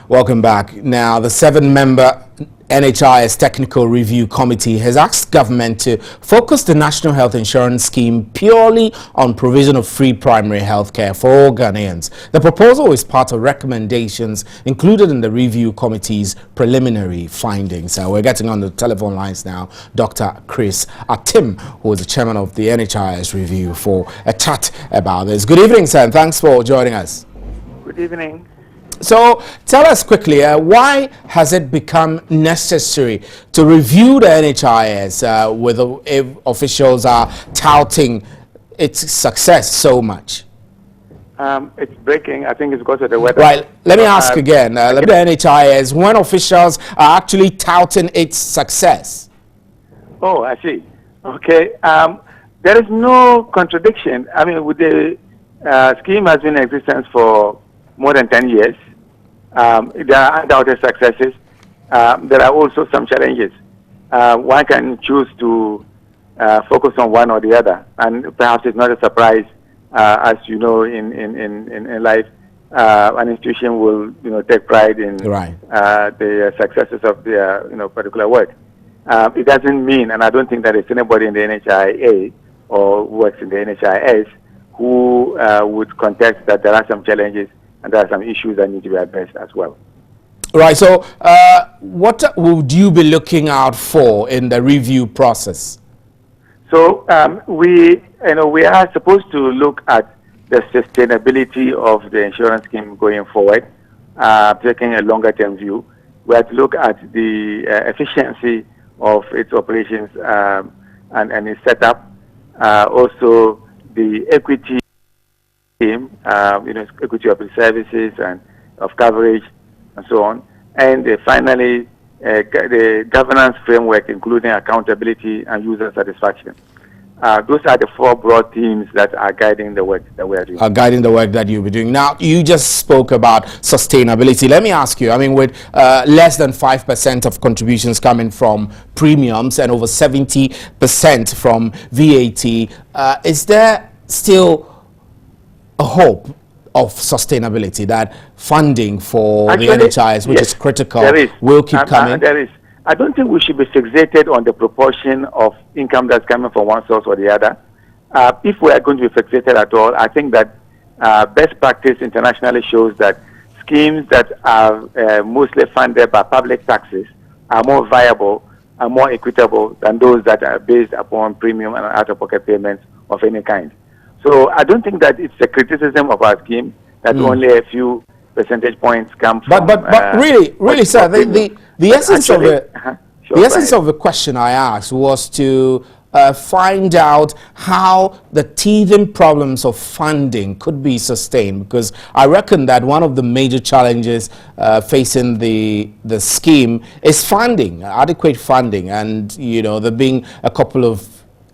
Welcome back. Now, the 7-member NHIS Technical Review Committee has asked government to focus the National Health Insurance Scheme purely on provision of free primary health care for all Ghanaians. The proposal is part of recommendations included in the review committee's preliminary findings. We're getting on the telephone lines now Dr. Chris Atim, who is the chairman of the NHIS Review, for a chat about this. Good evening, sir, and thanks for joining us. Good evening. So tell us quickly, why has it become necessary to review the NHIS if officials are touting its success so much? It's breaking. I think it's because of the weather. Right. Let me ask again. Let me the NHIS, when officials are actually touting its success? Oh, I see. Okay. There is no contradiction. I mean, with the scheme has been in existence for more than 10 years. There are undoubted successes. There are also some challenges. One can choose to focus on one or the other, and perhaps it's not a surprise, as you know, in life, an institution will take pride in the successes of their particular work. It doesn't mean, and I don't think that there's anybody in the NHIA or works in the NHIS who would contest that there are some challenges and there are some issues that need to be addressed as well. Right. So, what would you be looking out for in the review process? So, we are supposed to look at the sustainability of the insurance scheme going forward, taking a longer-term view. We have to look at the efficiency of its operations and its setup. Also, the equity. Equity of the services and of coverage and so on. And finally, the governance framework, including accountability and user satisfaction. Those are the four broad themes that are guiding the work that we are doing. Guiding the work that you'll be doing. Now, you just spoke about sustainability. Let me ask you, I mean, with less than 5% of contributions coming from premiums and over 70% from VAT, is there still a hope of sustainability, that funding for the NHIS, which is critical, will keep coming? There is. I don't think we should be fixated on the proportion of income that's coming from one source or the other. If we are going to be fixated at all, I think that best practice internationally shows that schemes that are mostly funded by public taxes are more viable and more equitable than those that are based upon premium and out-of-pocket payments of any kind. So I don't think that it's a criticism of our scheme that only a few percentage points come from. But really, sir, the essence of it, the essence of the question I asked was to find out how the teething problems of funding could be sustained, because I reckon that one of the major challenges facing the scheme is funding, adequate funding, and there being a couple of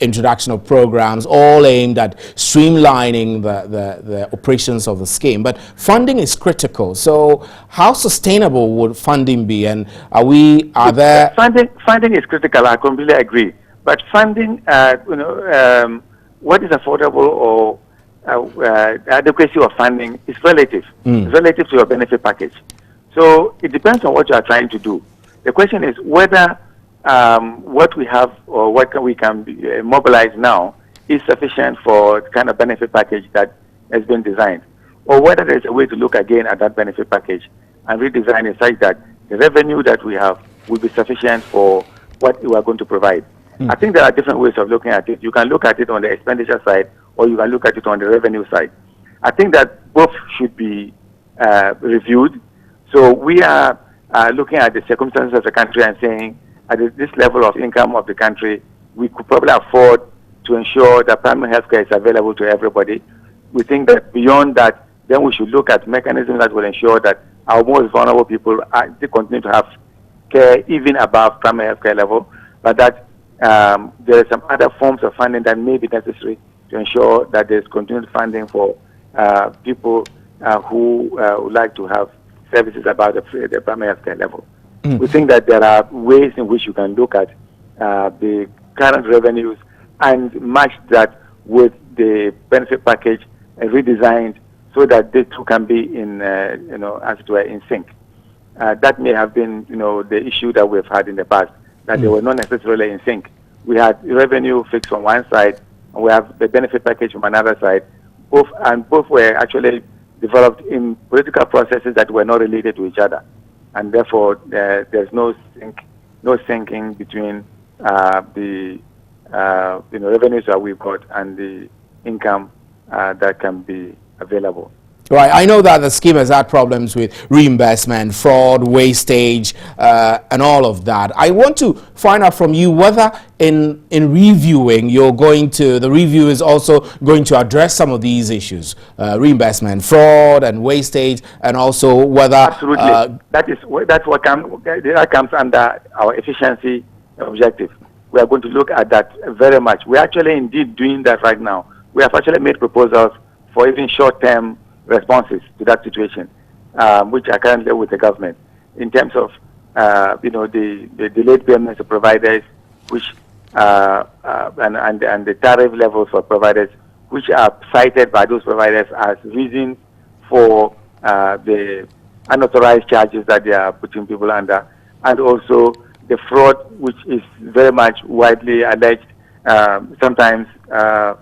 introduction of programs all aimed at streamlining the operations of the scheme, but funding is critical. So how sustainable would funding be, and are there funding is critical? I completely agree, but funding what is affordable or adequacy of funding is relative. It's relative to your benefit package, so it depends on what you are trying to do. The question is whether what we have or what we can mobilize now is sufficient for the kind of benefit package that has been designed, or whether there's a way to look again at that benefit package and redesign it such that the revenue that we have will be sufficient for what we are going to provide. I think there are different ways of looking at it. You can look at it on the expenditure side, or you can look at it on the revenue side. I think that both should be reviewed. So we are looking at the circumstances of the country and saying, at this level of income of the country, we could probably afford to ensure that primary health care is available to everybody. We think that beyond that, then we should look at mechanisms that will ensure that our most vulnerable people they continue to have care even above primary health care level, but that there are some other forms of funding that may be necessary to ensure that there's continued funding for people who would like to have services above the primary health care level. We think that there are ways in which you can look at the current revenues and match that with the benefit package redesigned so that they two can be in, as it were, in sync. that may have been, the issue that we've had in the past, that they were not necessarily in sync. We had revenue fixed from one side, and we have the benefit package from another side. Both were actually developed in political processes that were not related to each other, and therefore there's no syncing between the revenues that we've got and the income that can be available. Right. I know that the scheme has had problems with reimbursement, fraud, wastage, and all of that. I want to find out from you whether in reviewing, the review is also going to address some of these issues, reimbursement, fraud, and wastage, and also whether... Absolutely. That comes under our efficiency objective. We are going to look at that very much. We're actually indeed doing that right now. We have actually made proposals for even short-term responses to that situation, which are currently with the government, in terms of the delayed payments of providers, which and the tariff levels for providers, which are cited by those providers as reasons for the unauthorized charges that they are putting people under, and also the fraud, which is very much widely alleged. Sometimes there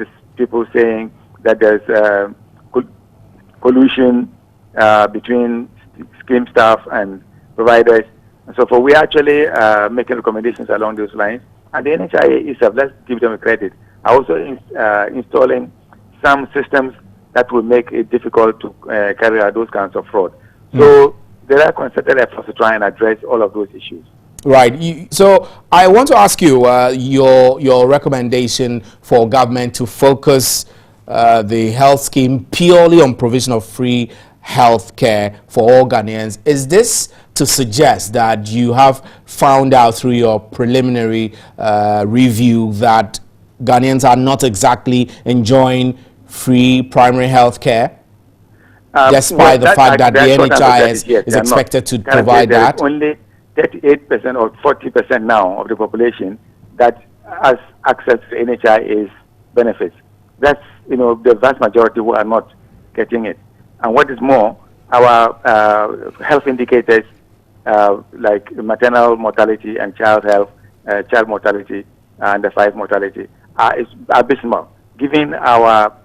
is people saying that there's collusion between scheme staff and providers. And so we're actually making recommendations along those lines. And the NHIS itself, let's give them a credit, are also installing some systems that will make it difficult to carry out those kinds of fraud. So there are concerted efforts to try and address all of those issues. Right. So I want to ask you your recommendation for government to focus the health scheme purely on provision of free health care for all Ghanaians. Is this to suggest that you have found out through your preliminary review that Ghanaians are not exactly enjoying free primary health care? Despite the fact that the NHIS is expected to provide that? Only 38% or 40% now of the population that has access to NHIS benefits. That's, the vast majority who are not getting it. And what is more, our health indicators, like maternal mortality and child mortality and the 5 mortality, are abysmal. Given our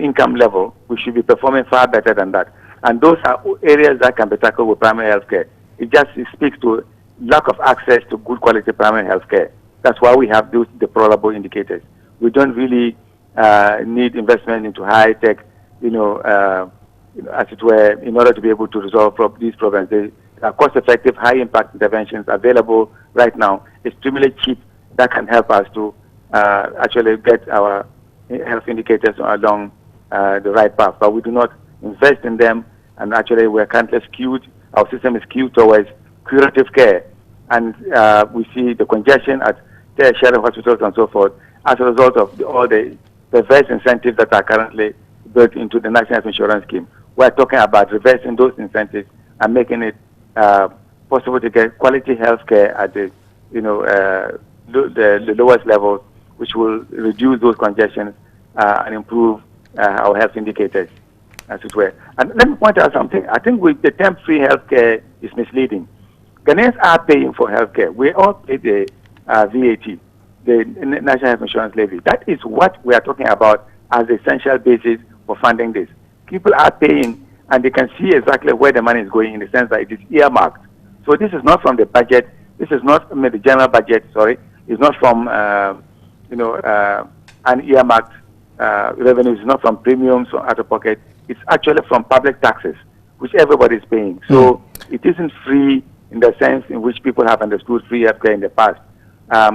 income level, we should be performing far better than that. And those are areas that can be tackled with primary health care. It speaks to lack of access to good quality primary health care. That's why we have those deplorable indicators. We don't really need investment into high-tech, as it were, in order to be able to resolve these problems. There are cost-effective, high-impact interventions available right now, extremely cheap, that can help us to actually get our health indicators along the right path. But we do not invest in them, and actually we're currently skewed, our system is skewed towards curative care, and we see the congestion at tertiary hospitals and so forth as a result of all the perverse incentives that are currently built into the National Health Insurance Scheme. We're talking about reversing those incentives and making it possible to get quality health care at the lowest levels, which will reduce those congestions and improve our health indicators, as it were. And let me point out something. I think the term free health care is misleading. Ghanaians are paying for health care. We all pay the VAT, the National Health Insurance Levy. That is what we are talking about as the essential basis for funding this. People are paying, and they can see exactly where the money is going in the sense that it is earmarked. So this is not from the budget. This is not the general budget, sorry. It's not from, an earmarked revenue. It's not from premiums or out of pocket. It's actually from public taxes, which everybody is paying. So it isn't free in the sense in which people have understood free healthcare in the past.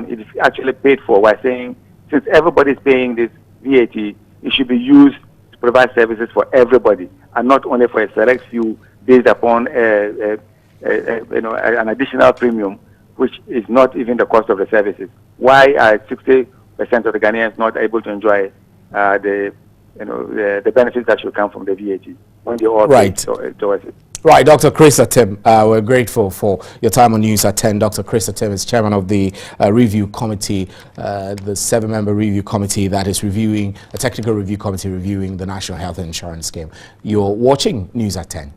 It is actually paid for. We're saying, since everybody is paying this VAT, it should be used to provide services for everybody, and not only for a select few based upon an additional premium, which is not even the cost of the services. Why are 60% of the Ghanaians not able to enjoy the benefits that should come from the VAT when they all pay towards it? Right, Dr. Chris Atem, we're grateful for your time on News at 10. Dr. Chris Atem is chairman of the review committee, the 7-member review committee that is reviewing, a technical review committee reviewing the National Health Insurance Scheme. You're watching News at 10.